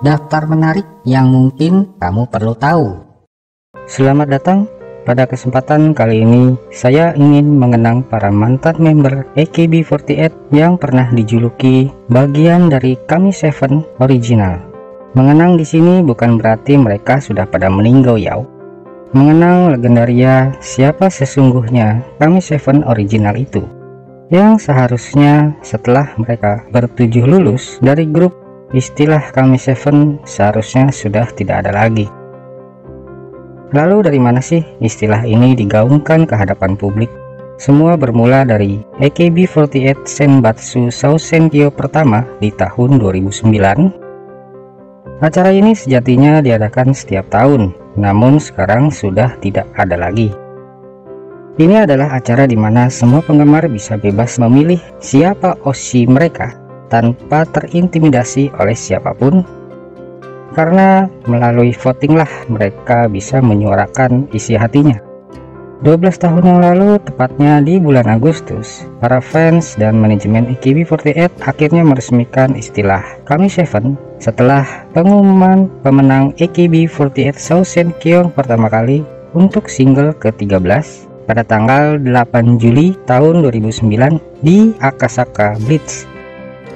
daftar menarik yang mungkin kamu perlu tahu. Selamat datang. Pada kesempatan kali ini, saya ingin mengenang para mantan member AKB48 yang pernah dijuluki bagian dari KAMI7 original. Mengenang di sini bukan berarti mereka sudah pada meninggal ya. Mengenang legendaria siapa sesungguhnya KAMI7 original itu, yang seharusnya setelah mereka bertujuh lulus dari grup, istilah KAMI7 seharusnya sudah tidak ada lagi. Lalu dari mana sih istilah ini digaungkan ke hadapan publik? Semua bermula dari AKB48 Senbatsu Shousenkyo pertama di tahun 2009. Acara ini sejatinya diadakan setiap tahun, namun sekarang sudah tidak ada lagi. Ini adalah acara di mana semua penggemar bisa bebas memilih siapa oshi mereka tanpa terintimidasi oleh siapapun. Karena melalui voting lah mereka bisa menyuarakan isi hatinya. 12 tahun yang lalu, tepatnya di bulan Agustus, para fans dan manajemen AKB48 akhirnya meresmikan istilah KAMI7 setelah pengumuman pemenang AKB48 Shousenkyo pertama kali untuk single ke-13 pada tanggal 8 Juli tahun 2009 di Akasaka Blitz.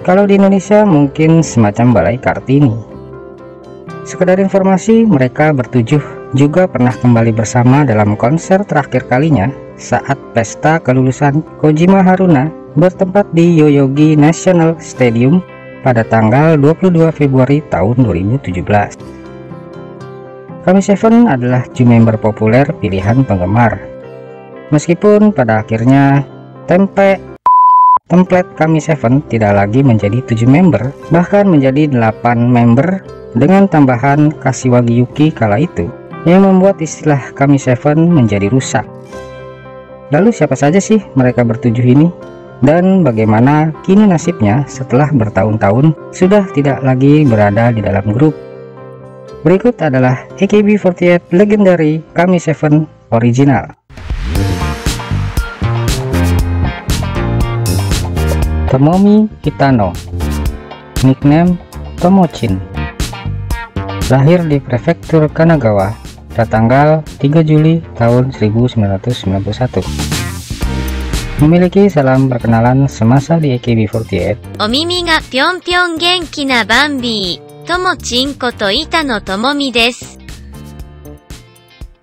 Kalau di Indonesia mungkin semacam Balai Kartini. Sekedar informasi, mereka bertujuh juga pernah kembali bersama dalam konser terakhir kalinya saat pesta kelulusan Kojima Haruna bertempat di Yoyogi National Stadium pada tanggal 22 Februari tahun 2017. KAMI7 adalah member populer pilihan penggemar. Meskipun pada akhirnya template KAMI7 tidak lagi menjadi 7 member, bahkan menjadi 8 member dengan tambahan Kashiwagi Yuki kala itu, yang membuat istilah KAMI7 menjadi rusak. Lalu siapa saja sih mereka bertujuh ini? Dan bagaimana kini nasibnya setelah bertahun-tahun sudah tidak lagi berada di dalam grup? Berikut adalah AKB48 Legendary KAMI7 Original. Tomomi Kitano, nickname Tomochin. Lahir di prefektur Kanagawa pada tanggal 3 Juli tahun 1991. Memiliki salam perkenalan semasa di AKB48. Omimi ga pyong-pyong genki na Bambi, Tomochin koto Itano Tomomi desu.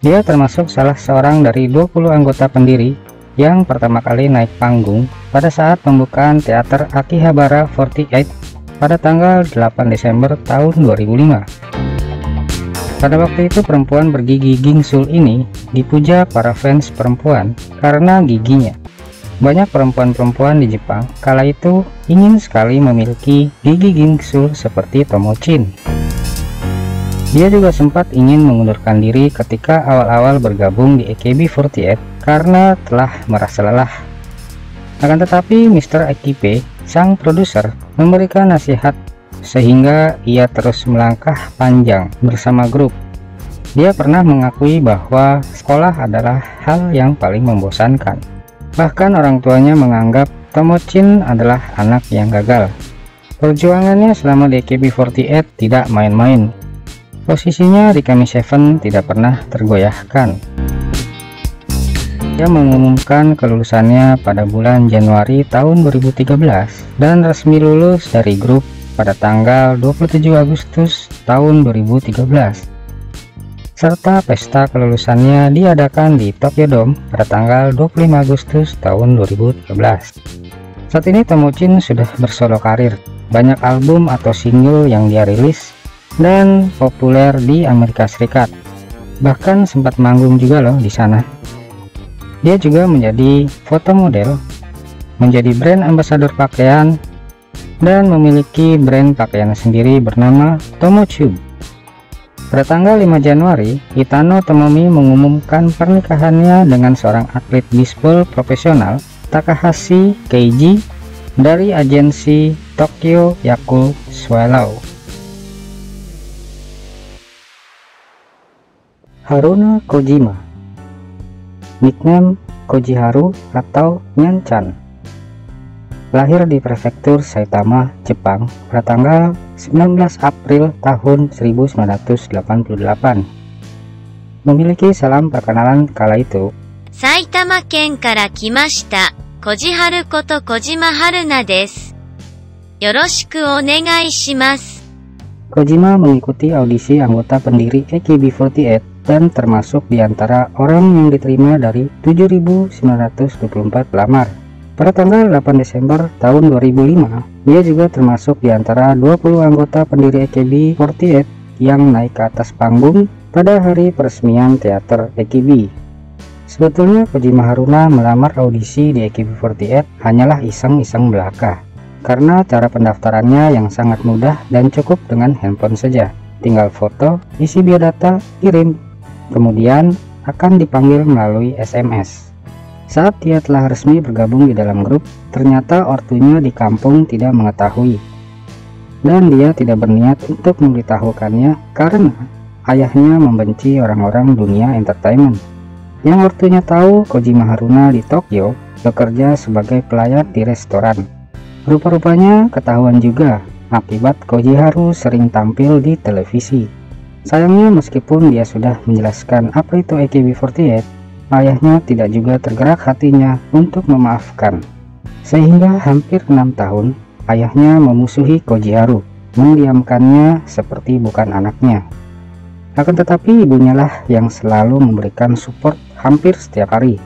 Dia termasuk salah seorang dari 20 anggota pendiri yang pertama kali naik panggung pada saat pembukaan teater Akihabara 48 pada tanggal 8 Desember tahun 2005. Pada waktu itu perempuan bergigi gingsul ini dipuja para fans perempuan karena giginya. Banyak perempuan-perempuan di Jepang kala itu ingin sekali memiliki gigi gingsul seperti Tomochin. Dia juga sempat ingin mengundurkan diri ketika awal-awal bergabung di AKB48 karena telah merasa lelah. Akan tetapi Mr. Akipe, sang produser, memberikan nasihat sehingga ia terus melangkah panjang bersama grup. Dia pernah mengakui bahwa sekolah adalah hal yang paling membosankan. Bahkan orang tuanya menganggap Tomochin adalah anak yang gagal. Perjuangannya selama di AKB48 tidak main-main. Posisinya di KAMI7 tidak pernah tergoyahkan. Dia mengumumkan kelulusannya pada bulan Januari tahun 2013 dan resmi lulus dari grup pada tanggal 27 Agustus tahun 2013. Serta pesta kelulusannya diadakan di Tokyo Dome pada tanggal 25 Agustus tahun 2013. Saat ini Tomochin sudah bersolo karir, banyak album atau single yang dia rilis dan populer di Amerika Serikat. Bahkan sempat manggung juga loh di sana. Dia juga menjadi foto model, menjadi brand ambassador pakaian, dan memiliki brand pakaian sendiri bernama Tomotube. Pada tanggal 5 Januari, Itano Tomomi mengumumkan pernikahannya dengan seorang atlet bisbol profesional, Takahashi Keiji, dari agensi Tokyo Yakult Swallow. Haruna Kojima, nickname Koji Haru atau Nyan-chan. lahir di prefektur Saitama, Jepang pada tanggal 19 April tahun 1988. Memiliki salam perkenalan kala itu. 埼玉県から来ました。小路春こと小島春菜です。よろしくお願いします。Kojima mengikuti audisi anggota pendiri AKB48 dan termasuk di antara orang yang diterima dari 7.924 pelamar. Pada tanggal 8 Desember tahun 2005, dia juga termasuk di antara 20 anggota pendiri AKB48 yang naik ke atas panggung pada hari peresmian teater AKB. Sebetulnya Kojima Haruna melamar audisi di AKB48 hanyalah iseng-iseng belaka, karena cara pendaftarannya yang sangat mudah dan cukup dengan handphone saja. Tinggal foto, isi biodata, kirim, kemudian akan dipanggil melalui SMS. Saat dia telah resmi bergabung di dalam grup, ternyata ortunya di kampung tidak mengetahui. Dan dia tidak berniat untuk memberitahukannya karena ayahnya membenci orang-orang dunia entertainment. Yang ortunya tahu Kojima Haruna di Tokyo bekerja sebagai pelayan di restoran. Rupa-rupanya ketahuan juga akibat Koji Haru sering tampil di televisi. Sayangnya meskipun dia sudah menjelaskan apa itu AKB48, ayahnya tidak juga tergerak hatinya untuk memaafkan. Sehingga hampir 6 tahun, ayahnya memusuhi Koji Haru, mendiamkannya seperti bukan anaknya. Akan tetapi ibunya lah yang selalu memberikan support hampir setiap hari.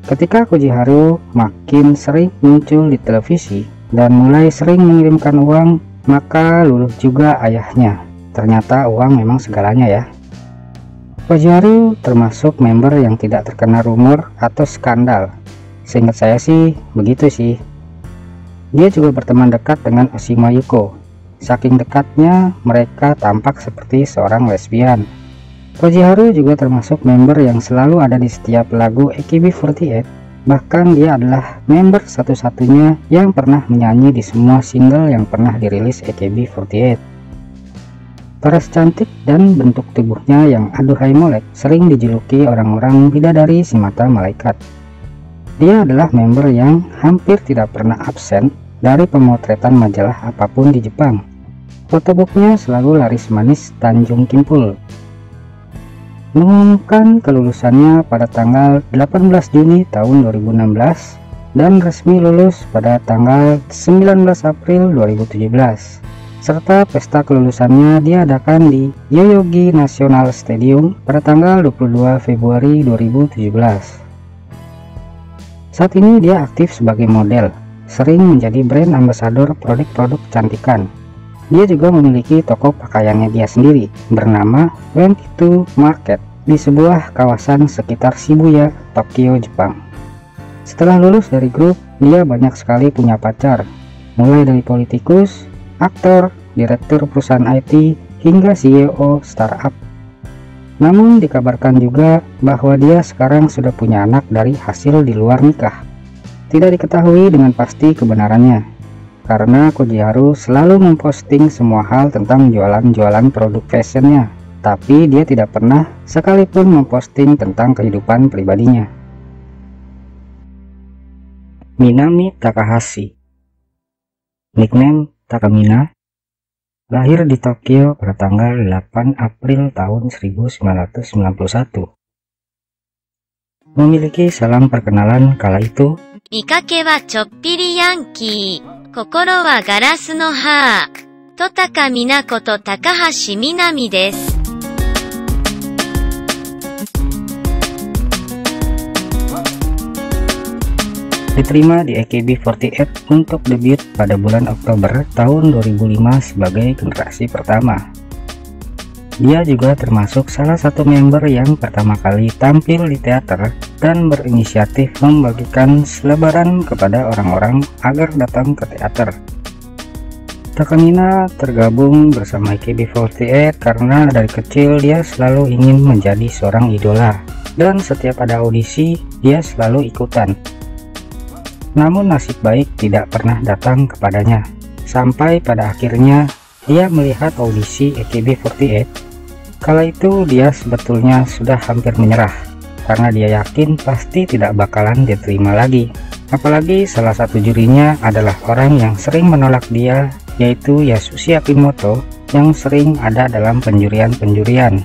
Ketika Koji Haru makin sering muncul di televisi dan mulai sering mengirimkan uang, maka luluh juga ayahnya. Ternyata uang memang segalanya ya. Koji Haru termasuk member yang tidak terkena rumor atau skandal. Seingat saya sih begitu sih. Dia juga berteman dekat dengan Oshima Yuko. Saking dekatnya mereka tampak seperti seorang lesbian. Koji Haru juga termasuk member yang selalu ada di setiap lagu AKB48. Bahkan dia adalah member satu-satunya yang pernah menyanyi di semua single yang pernah dirilis AKB48. Paras cantik dan bentuk tubuhnya yang aduhai molek sering dijuluki orang-orang bidadari si mata malaikat. Dia adalah member yang hampir tidak pernah absen dari pemotretan majalah apapun di Jepang. Fotobooknya selalu laris manis Tanjung Kimpul. Mengumumkan kelulusannya pada tanggal 18 Juni tahun 2016 dan resmi lulus pada tanggal 19 April 2017. Serta pesta kelulusannya diadakan di Yoyogi National Stadium pada tanggal 22 Februari 2017. Saat ini dia aktif sebagai model, sering menjadi brand ambassador produk-produk kecantikan. Dia juga memiliki toko pakaiannya dia sendiri bernama 22 Market di sebuah kawasan sekitar Shibuya, Tokyo, Jepang. Setelah lulus dari grup, dia banyak sekali punya pacar, mulai dari politikus, aktor, direktur perusahaan IT, hingga CEO startup. Namun dikabarkan juga bahwa dia sekarang sudah punya anak dari hasil di luar nikah. Tidak diketahui dengan pasti kebenarannya, karena Koji Haru selalu memposting semua hal tentang jualan-jualan produk fashionnya, tapi dia tidak pernah sekalipun memposting tentang kehidupan pribadinya. Minami Takahashi, nickname Takamina, lahir di Tokyo pada tanggal 8 April tahun 1991. Memiliki salam perkenalan kala itu. 見かけはちょっぴりヤンキー、心はガラスのハー、戸高美奈子と高橋みなみです。Diterima di AKB48 untuk debut pada bulan Oktober tahun 2005 sebagai generasi pertama. Dia juga termasuk salah satu member yang pertama kali tampil di teater dan berinisiatif membagikan selebaran kepada orang-orang agar datang ke teater. Takamina tergabung bersama AKB48 karena dari kecil dia selalu ingin menjadi seorang idola, dan setiap ada audisi dia selalu ikutan. Namun nasib baik tidak pernah datang kepadanya, sampai pada akhirnya dia melihat audisi AKB48. Kala itu dia sebetulnya sudah hampir menyerah, karena dia yakin pasti tidak bakalan diterima lagi. Apalagi salah satu jurinya adalah orang yang sering menolak dia, yaitu Yasushi Akimoto, yang sering ada dalam penjurian-penjurian.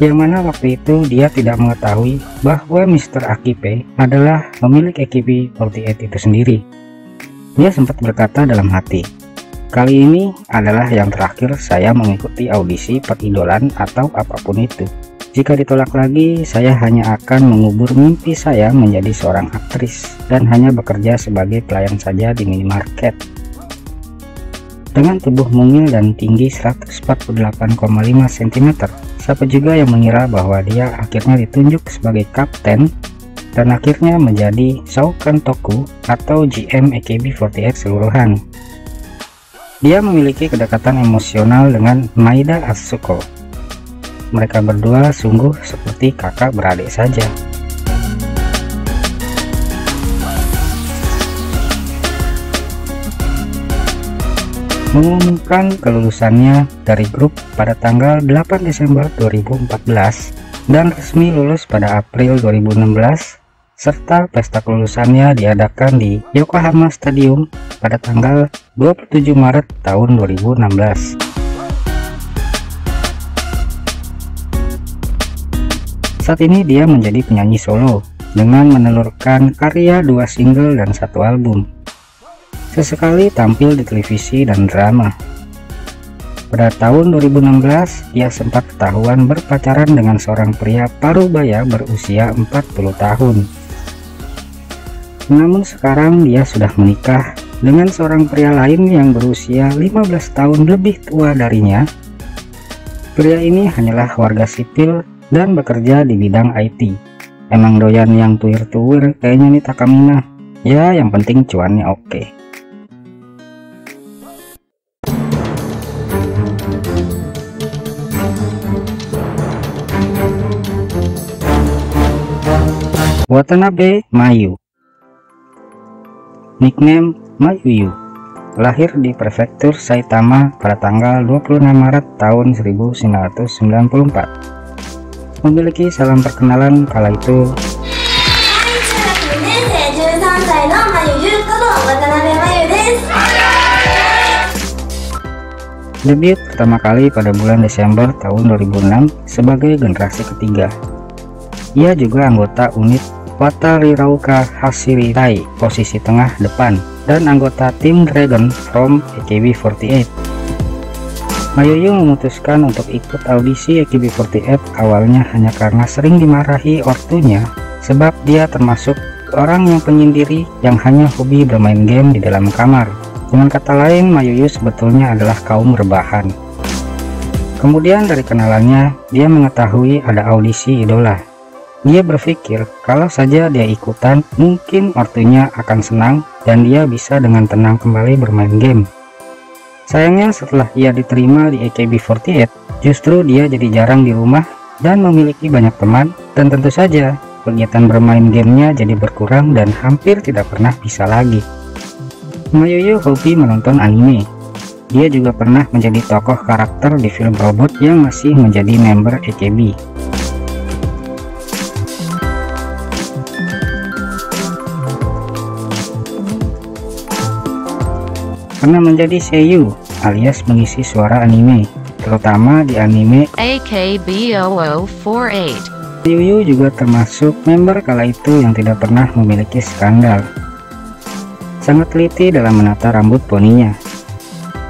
Yang mana waktu itu dia tidak mengetahui bahwa Mr. Akipe adalah pemilik AKB48 itu sendiri. Dia sempat berkata dalam hati, "Kali ini adalah yang terakhir saya mengikuti audisi peridolan atau apapun itu. Jika ditolak lagi, saya hanya akan mengubur mimpi saya menjadi seorang aktris dan hanya bekerja sebagai pelayan saja di minimarket." Dengan tubuh mungil dan tinggi 148,5 cm, siapa juga yang mengira bahwa dia akhirnya ditunjuk sebagai kapten dan akhirnya menjadi Shoukan Toku atau GM AKB48 keseluruhan. Dia memiliki kedekatan emosional dengan Maeda Atsuko. Mereka berdua sungguh seperti kakak beradik saja. Mengumumkan kelulusannya dari grup pada tanggal 8 Desember 2014 dan resmi lulus pada April 2016, serta pesta kelulusannya diadakan di Yokohama Stadium pada tanggal 27 Maret tahun 2016. Saat ini dia menjadi penyanyi solo dengan menelurkan karya 2 single dan 1 album. Sesekali tampil di televisi dan drama. Pada tahun 2016, dia sempat ketahuan berpacaran dengan seorang pria parubaya berusia 40 tahun. Namun sekarang dia sudah menikah dengan seorang pria lain yang berusia 15 tahun lebih tua darinya. Pria ini hanyalah warga sipil dan bekerja di bidang IT. Emang doyan yang tuir-tuir kayaknya nih Takamina. Ya, yang penting cuannya oke. Watanabe Mayu, nickname Mayuyu, lahir di prefektur Saitama pada tanggal 26 Maret tahun 1994. Memiliki salam perkenalan kala itu. Debut pertama kali pada bulan Desember tahun 2006 sebagai generasi ketiga. Ia juga anggota unit Watarirauka Hashiritai posisi tengah depan dan anggota tim Dragon from AKB48. Mayuyu memutuskan untuk ikut audisi AKB48 awalnya hanya karena sering dimarahi ortunya, sebab dia termasuk orang yang penyendiri yang hanya hobi bermain game di dalam kamar. Dengan kata lain, Mayuyu sebetulnya adalah kaum rebahan. Kemudian dari kenalannya, dia mengetahui ada audisi idola. Dia berpikir kalau saja dia ikutan, mungkin ortunya akan senang dan dia bisa dengan tenang kembali bermain game. Sayangnya setelah ia diterima di AKB48, justru dia jadi jarang di rumah dan memiliki banyak teman, dan tentu saja kegiatan bermain gamenya jadi berkurang dan hampir tidak pernah bisa lagi. Mayuyu hobi menonton anime. Dia juga pernah menjadi tokoh karakter di film robot yang masih menjadi member AKB. Pernah menjadi seiyu alias mengisi suara anime, terutama di anime AKB0048. Mayuyu juga termasuk member kala itu yang tidak pernah memiliki skandal. Sangat teliti dalam menata rambut poninya.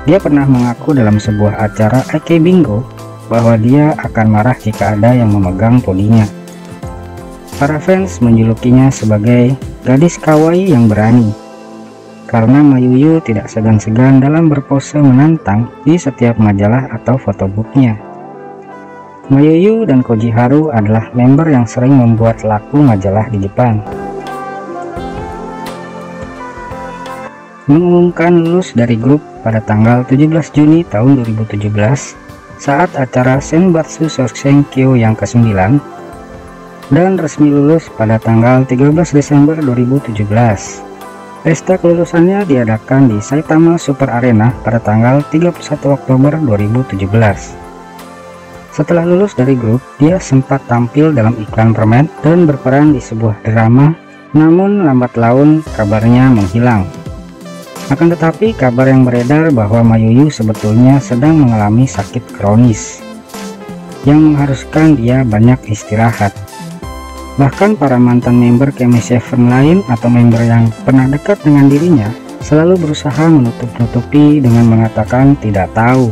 Dia pernah mengaku dalam sebuah acara AK Bingo bahwa dia akan marah jika ada yang memegang poninya. Para fans menjulukinya sebagai gadis kawaii yang berani, karena Mayuyu tidak segan-segan dalam berpose menantang di setiap majalah atau fotobooknya. Mayuyu dan Koji Haru adalah member yang sering membuat laku majalah di Jepang. Mengumumkan lulus dari grup pada tanggal 17 Juni tahun 2017 saat acara Senbatsu Shosenkyo yang ke-9, dan resmi lulus pada tanggal 13 Desember 2017. Pesta kelulusannya diadakan di Saitama Super Arena pada tanggal 31 Oktober 2017. Setelah lulus dari grup, dia sempat tampil dalam iklan permen dan berperan di sebuah drama Namun lambat laun kabarnya menghilang. Akan tetapi kabar yang beredar bahwa Mayuyu sebetulnya sedang mengalami sakit kronis yang mengharuskan dia banyak istirahat. Bahkan para mantan member KM7 lain atau member yang pernah dekat dengan dirinya selalu berusaha menutup-nutupi dengan mengatakan tidak tahu.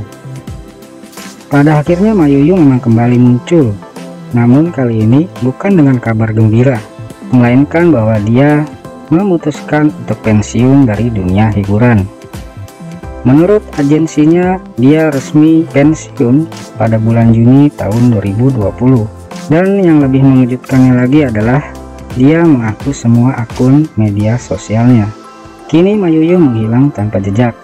Pada akhirnya Mayuyu memang kembali muncul, namun kali ini bukan dengan kabar gembira, melainkan bahwa dia memutuskan untuk pensiun dari dunia hiburan. Menurut agensinya, dia resmi pensiun pada bulan Juni tahun 2020. Dan yang lebih mengejutkannya lagi adalah dia menghapus semua akun media sosialnya. Kini Mayuyu menghilang tanpa jejak.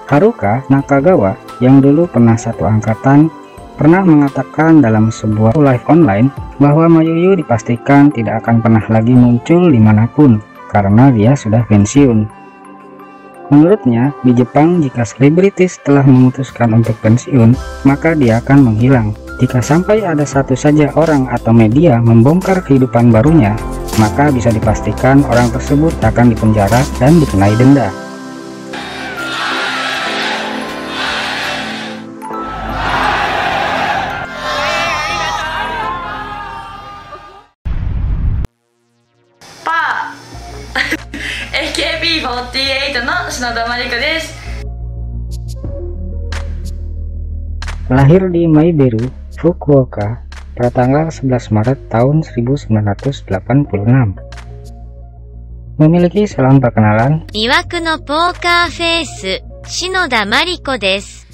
Haruka Nakagawa yang dulu pernah satu angkatan pernah mengatakan dalam sebuah live online bahwa Mayuyu dipastikan tidak akan pernah lagi muncul dimanapun karena dia sudah pensiun. Menurutnya, di Jepang jika selebritis telah memutuskan untuk pensiun, maka dia akan menghilang. Jika sampai ada satu saja orang atau media membongkar kehidupan barunya, maka bisa dipastikan orang tersebut akan dipenjara dan dikenai denda. AKB48 の篠田麻里子です。 Lahir di Maebaru, Fukuoka pada tanggal 11 Maret tahun 1986. Memiliki salam perkenalan. 魅惑のポーカーフェイス、篠田麻里子です。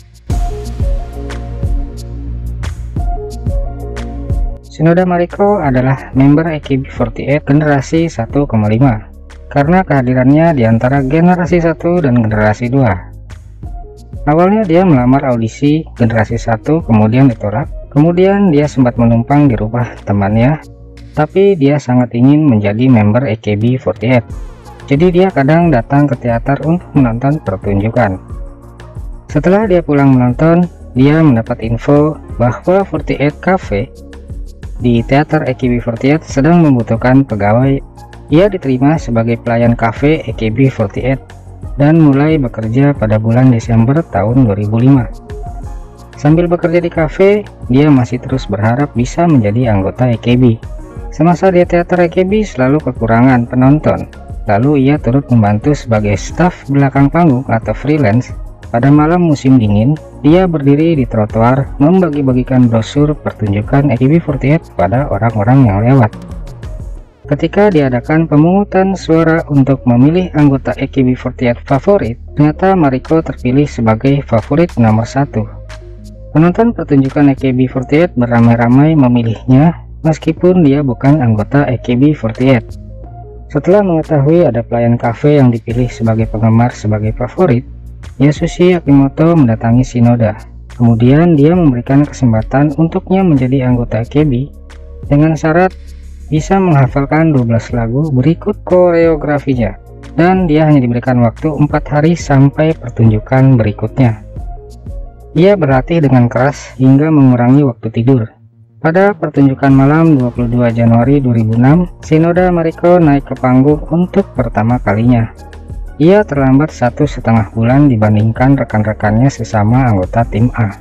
Shinoda Mariko adalah member AKB48 generasi 1,5 karena kehadirannya di antara generasi 1 dan generasi 2. Awalnya dia melamar audisi generasi 1, kemudian ditolak. Kemudian dia sempat menumpang di rumah temannya, tapi dia sangat ingin menjadi member AKB48. Jadi dia kadang datang ke teater untuk menonton pertunjukan. Setelah dia pulang menonton, dia mendapat info bahwa 48 Cafe di teater AKB48 sedang membutuhkan pegawai. Ia diterima sebagai pelayan kafe AKB48 dan mulai bekerja pada bulan Desember tahun 2005. Sambil bekerja di kafe, dia masih terus berharap bisa menjadi anggota AKB. Semasa di teater AKB selalu kekurangan penonton, lalu ia turut membantu sebagai staf belakang panggung atau freelance. Pada malam musim dingin, dia berdiri di trotoar membagi-bagikan brosur pertunjukan AKB48 pada orang-orang yang lewat. Ketika diadakan pemungutan suara untuk memilih anggota AKB48 favorit, ternyata Mariko terpilih sebagai favorit nomor 1. Penonton pertunjukan AKB48 beramai-ramai memilihnya meskipun dia bukan anggota AKB48. Setelah mengetahui ada pelayan kafe yang dipilih sebagai penggemar sebagai favorit, Yasushi Akimoto mendatangi Shinoda. Kemudian dia memberikan kesempatan untuknya menjadi anggota AKB dengan syarat bisa menghafalkan 12 lagu berikut koreografinya, dan dia hanya diberikan waktu 4 hari sampai pertunjukan berikutnya. Ia berlatih dengan keras hingga mengurangi waktu tidur. Pada pertunjukan malam 22 Januari 2006, Shinoda Mariko naik ke panggung untuk pertama kalinya. Ia terlambat 1,5 bulan dibandingkan rekan-rekannya sesama anggota tim A.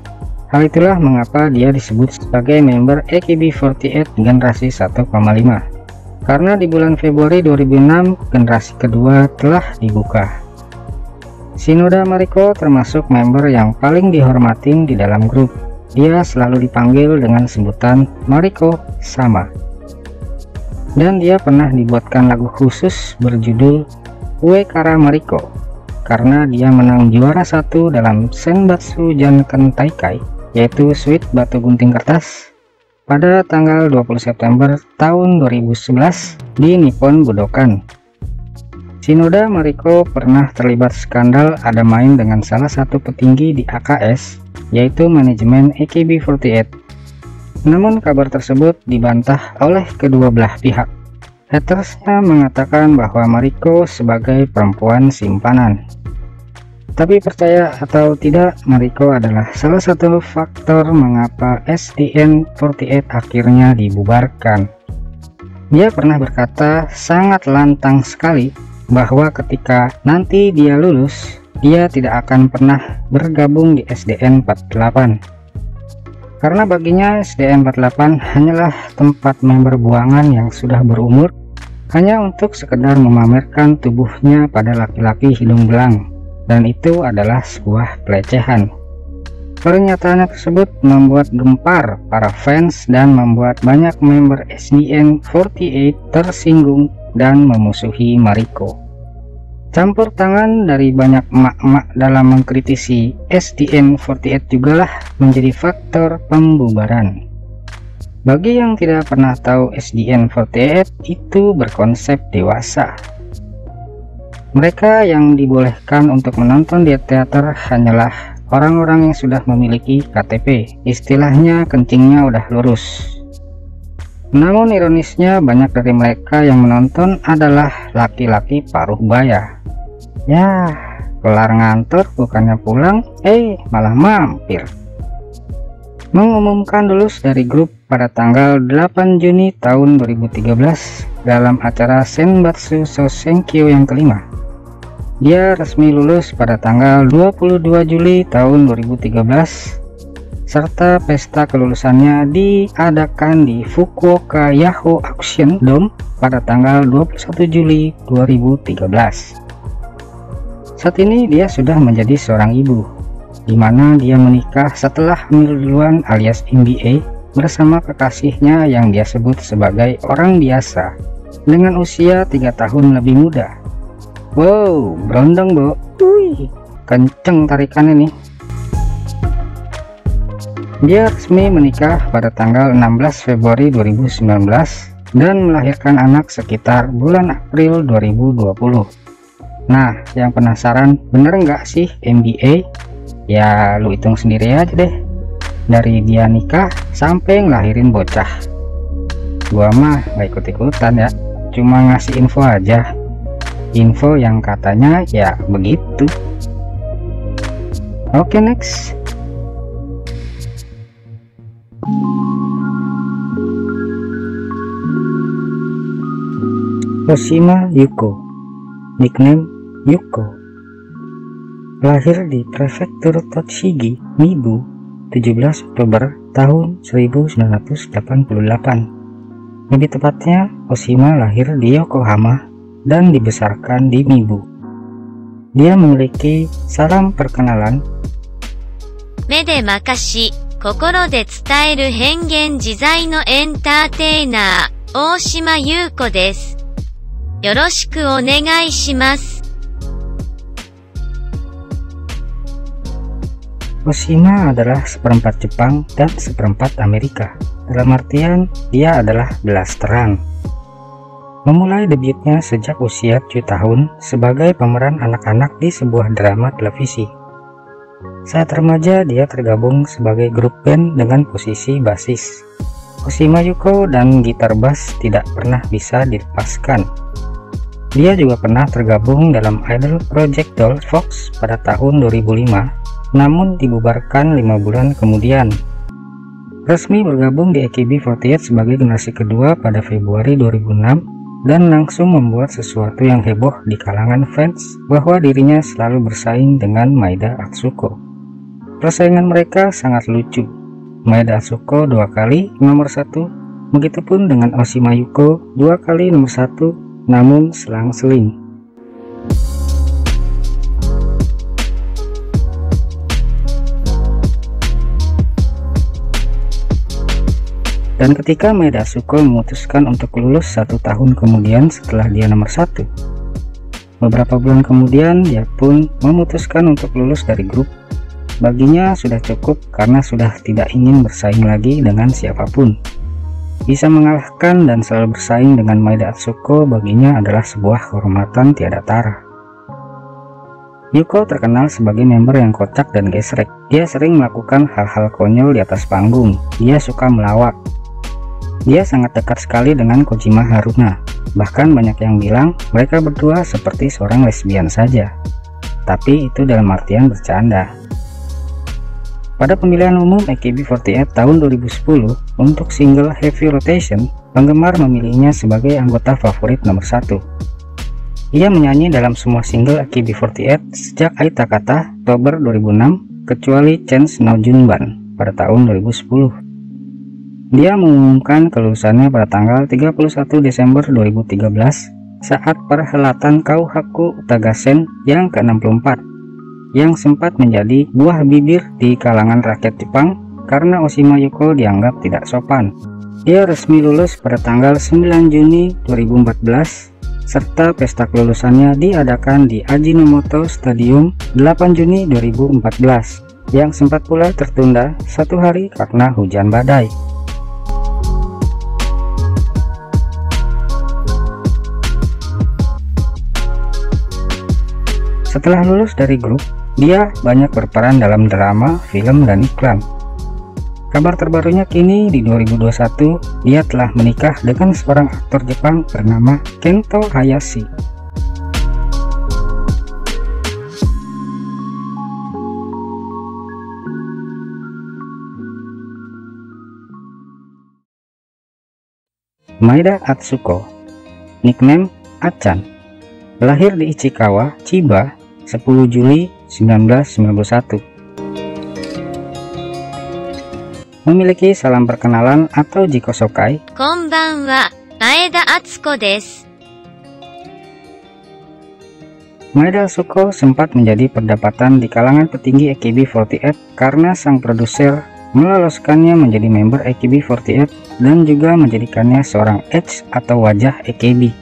Hal itulah mengapa dia disebut sebagai member AKB48 generasi 1,5. Karena di bulan Februari 2006 generasi kedua telah dibuka. Shinoda Mariko termasuk member yang paling dihormatin di dalam grup. Dia selalu dipanggil dengan sebutan Mariko sama. Dan dia pernah dibuatkan lagu khusus berjudul Uekara Mariko karena dia menang juara 1 dalam Senbatsu Janken Taikai, yaitu Sweet Batu Gunting Kertas, pada tanggal 20 September tahun 2011 di Nippon Budokan. Shinoda Mariko pernah terlibat skandal ada main dengan salah satu petinggi di AKS, yaitu manajemen AKB48. Namun kabar tersebut dibantah oleh kedua belah pihak. Hatersnya mengatakan bahwa Mariko sebagai perempuan simpanan. Tapi percaya atau tidak, Mariko adalah salah satu faktor mengapa SDN48 akhirnya dibubarkan. Dia pernah berkata sangat lantang sekali bahwa ketika nanti dia lulus, dia tidak akan pernah bergabung di SDN 48. Karena baginya SDN 48 hanyalah tempat member buangan yang sudah berumur hanya untuk sekedar memamerkan tubuhnya pada laki-laki hidung belang, dan itu adalah sebuah pelecehan. Pernyataan tersebut membuat gempar para fans dan membuat banyak member SDN 48 tersinggung dan memusuhi Mariko. Campur tangan dari banyak emak-emak dalam mengkritisi SDN 48 jugalah menjadi faktor pembubaran. Bagi yang tidak pernah tahu, SDN 48 itu berkonsep dewasa. Mereka yang dibolehkan untuk menonton di teater hanyalah orang-orang yang sudah memiliki KTP, istilahnya kencingnya udah lurus. Namun ironisnya banyak dari mereka yang menonton adalah laki-laki paruh baya. Ya, kelar ngantor bukannya pulang, malah mampir. Mengumumkan lulus dari grup pada tanggal 8 Juni tahun 2013 dalam acara Senbatsu Sosenkyo yang kelima. Dia resmi lulus pada tanggal 22 Juli tahun 2013, serta pesta kelulusannya diadakan di Fukuoka Yahoo Auction Dome pada tanggal 21 Juli 2013. Saat ini dia sudah menjadi seorang ibu, di mana dia menikah setelah hamil duluan alias MBA bersama kekasihnya yang dia sebut sebagai orang biasa dengan usia 3 tahun lebih muda. Wow, berondong bu, wih, kenceng tarikan ini. Dia resmi menikah pada tanggal 16 Februari 2019 dan melahirkan anak sekitar bulan April 2020. Nah, yang penasaran bener nggak sih MBA? Ya lu hitung sendiri aja deh, dari dia nikah sampai ngelahirin bocah. Gua mah nggak ikut-ikutan ya, cuma ngasih info aja. Info yang katanya ya begitu. Oke, next. Oshima Yuko, nickname Yuko, lahir di prefektur Tochigi, Mibu, 17 Oktober tahun 1988. Lebih tepatnya, Oshima lahir di Yokohama dan dibesarkan di Mibu. Dia memiliki salam perkenalan. 目で任し、心で伝える変幻自在のエンターテイナー、大島優子です。よろしくお願いします。Oshima adalah seperempat Jepang dan seperempat Amerika. Dalam artian, dia adalah belas terang. Memulai debutnya sejak usia 7 tahun sebagai pemeran anak-anak di sebuah drama televisi. Saat remaja, dia tergabung sebagai grup band dengan posisi basis. Oshima Yuko dan gitar bass tidak pernah bisa dilepaskan. Dia juga pernah tergabung dalam idol Project Doll Fox pada tahun 2005, namun dibubarkan 5 bulan kemudian. Resmi bergabung di AKB48 sebagai generasi kedua pada Februari 2006 dan langsung membuat sesuatu yang heboh di kalangan fans bahwa dirinya selalu bersaing dengan Maeda Atsuko. Persaingan mereka sangat lucu. Maeda Atsuko 2 kali nomor 1, begitupun dengan Oshima Yuko 2 kali nomor 1, namun selang-seling. Dan ketika Maeda Atsuko memutuskan untuk lulus 1 tahun kemudian setelah dia nomor 1, beberapa bulan kemudian dia pun memutuskan untuk lulus dari grup. Baginya sudah cukup karena sudah tidak ingin bersaing lagi dengan siapapun. Bisa mengalahkan dan selalu bersaing dengan Maeda Atsuko baginya adalah sebuah kehormatan tiada tara. Yuko terkenal sebagai member yang kocak dan gesrek. Dia sering melakukan hal-hal konyol di atas panggung. Dia suka melawak. Dia sangat dekat sekali dengan Kojima Haruna. Bahkan banyak yang bilang mereka berdua seperti seorang lesbian saja. Tapi itu dalam artian bercanda. Pada pemilihan umum AKB48 tahun 2010 untuk single Heavy Rotation, penggemar memilihnya sebagai anggota favorit nomor 1. Ia menyanyi dalam semua single AKB48 sejak Ai Takata Oktober 2006 kecuali Chance no Junban pada tahun 2010. Dia mengumumkan kelulusannya pada tanggal 31 Desember 2013 saat perhelatan Kauhaku Utagasen yang ke-64 yang sempat menjadi buah bibir di kalangan rakyat Jepang karena Oshima Yuko dianggap tidak sopan. Dia resmi lulus pada tanggal 9 Juni 2014 serta pesta kelulusannya diadakan di Ajinomoto Stadium 8 Juni 2014 yang sempat pula tertunda 1 hari karena hujan badai. Setelah lulus dari grup, dia banyak berperan dalam drama, film, dan iklan. Kabar terbarunya kini di 2021, dia telah menikah dengan seorang aktor Jepang bernama Kento Hayashi. Maeda Atsuko, nickname Achan, lahir di Ichikawa, Chiba, 10 Juli 1991. Memiliki salam perkenalan atau Jikosokai. Konbanwa, Maeda Atsuko desu. Maeda Atsuko sempat menjadi perdebatan di kalangan petinggi AKB48 karena sang produser meloloskannya menjadi member AKB48 dan juga menjadikannya seorang edge atau wajah AKB.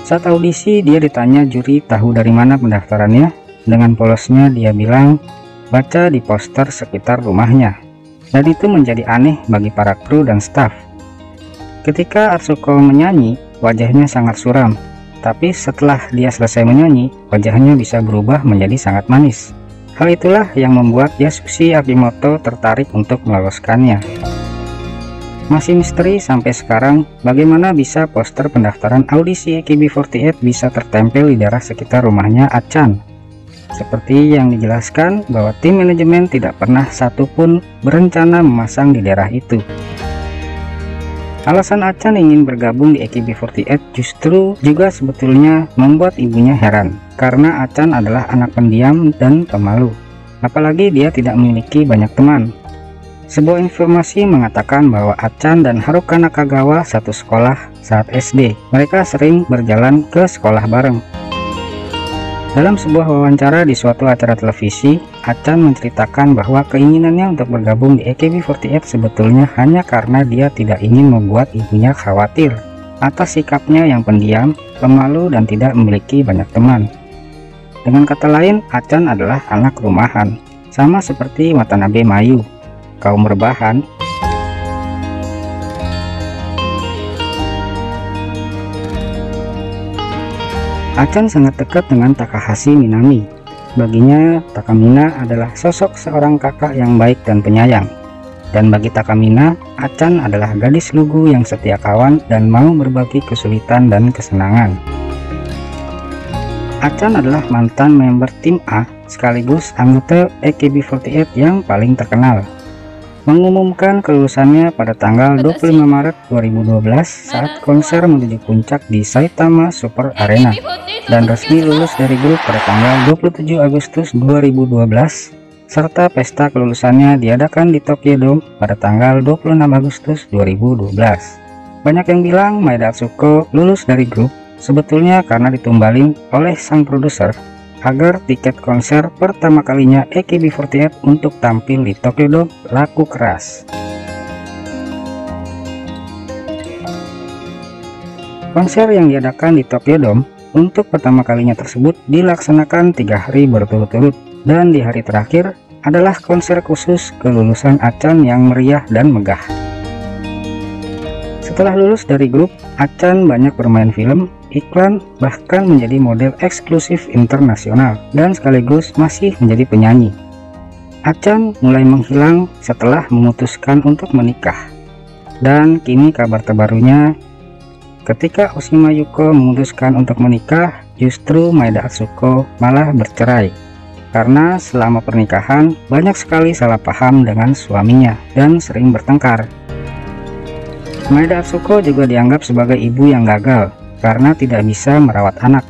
Saat audisi, dia ditanya juri tahu dari mana pendaftarannya. Dengan polosnya dia bilang, baca di poster sekitar rumahnya. Dan itu menjadi aneh bagi para kru dan staf. Ketika Atsuko menyanyi, wajahnya sangat suram. Tapi setelah dia selesai menyanyi, wajahnya bisa berubah menjadi sangat manis. Hal itulah yang membuat Yasushi Akimoto tertarik untuk meloloskannya. Masih misteri sampai sekarang bagaimana bisa poster pendaftaran audisi AKB48 bisa tertempel di daerah sekitar rumahnya Achan. Seperti yang dijelaskan bahwa tim manajemen tidak pernah satupun berencana memasang di daerah itu. Alasan Achan ingin bergabung di AKB48 justru juga sebetulnya membuat ibunya heran, karena Achan adalah anak pendiam dan pemalu. Apalagi dia tidak memiliki banyak teman. Sebuah informasi mengatakan bahwa Achan dan Haruka Nakagawa satu sekolah saat SD. Mereka sering berjalan ke sekolah bareng. Dalam sebuah wawancara di suatu acara televisi, Achan menceritakan bahwa keinginannya untuk bergabung di AKB48 sebetulnya hanya karena dia tidak ingin membuat ibunya khawatir atas sikapnya yang pendiam, pemalu, dan tidak memiliki banyak teman. Dengan kata lain, Achan adalah anak rumahan, sama seperti Watanabe Mayu, kaum rebahan. Achan sangat dekat dengan Takahashi Minami. Baginya, Takamina adalah sosok seorang kakak yang baik dan penyayang. Dan bagi Takamina, Achan adalah gadis lugu yang setia kawan dan mau berbagi kesulitan dan kesenangan. Achan adalah mantan member tim A sekaligus anggota AKB48 yang paling terkenal. Mengumumkan kelulusannya pada tanggal 25 Maret 2012 saat konser menuju puncak di Saitama Super Arena, dan resmi lulus dari grup pada tanggal 27 Agustus 2012 serta pesta kelulusannya diadakan di Tokyo Dome pada tanggal 26 Agustus 2012. Banyak yang bilang Maeda Atsuko lulus dari grup sebetulnya karena ditumbalin oleh sang produser agar tiket konser pertama kalinya AKB48 untuk tampil di Tokyo Dome laku keras. Konser yang diadakan di Tokyo Dome untuk pertama kalinya tersebut dilaksanakan 3 hari berturut-turut, dan di hari terakhir adalah konser khusus kelulusan Achan yang meriah dan megah. Setelah lulus dari grup, Achan banyak bermain film, iklan, bahkan menjadi model eksklusif internasional, dan sekaligus masih menjadi penyanyi. Achan mulai menghilang setelah memutuskan untuk menikah. Dan kini kabar terbarunya, ketika Oshima Yuko memutuskan untuk menikah, justru Maeda Atsuko malah bercerai. Karena selama pernikahan banyak sekali salah paham dengan suaminya dan sering bertengkar. Maeda Atsuko juga dianggap sebagai ibu yang gagal karena tidak bisa merawat anak.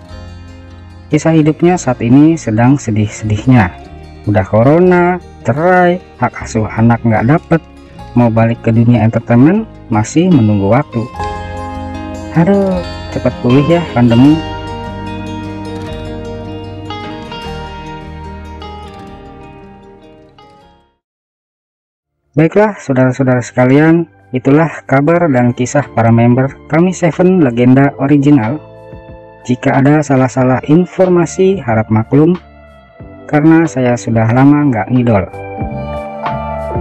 Kisah hidupnya saat ini sedang sedih-sedihnya. Udah corona, cerai, hak asuh anak nggak dapet, mau balik ke dunia entertainment masih menunggu waktu. Aduh, cepat pulih ya pandemi. Baiklah saudara-saudara sekalian, itulah kabar dan kisah para member Kami Seven Legenda Original. Jika ada salah-salah informasi harap maklum, karena saya sudah lama nggak ngidol.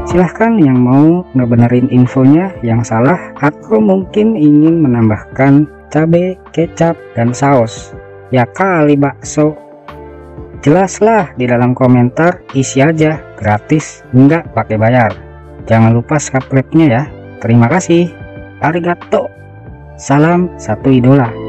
Silahkan yang mau ngebenerin infonya yang salah, atau mungkin ingin menambahkan cabai, kecap, dan saus. Ya kali bakso. Jelaslah di dalam komentar, isi aja, gratis, nggak pakai bayar. Jangan lupa subscribe-nya ya. Terima kasih. Arigato. Salam satu idola.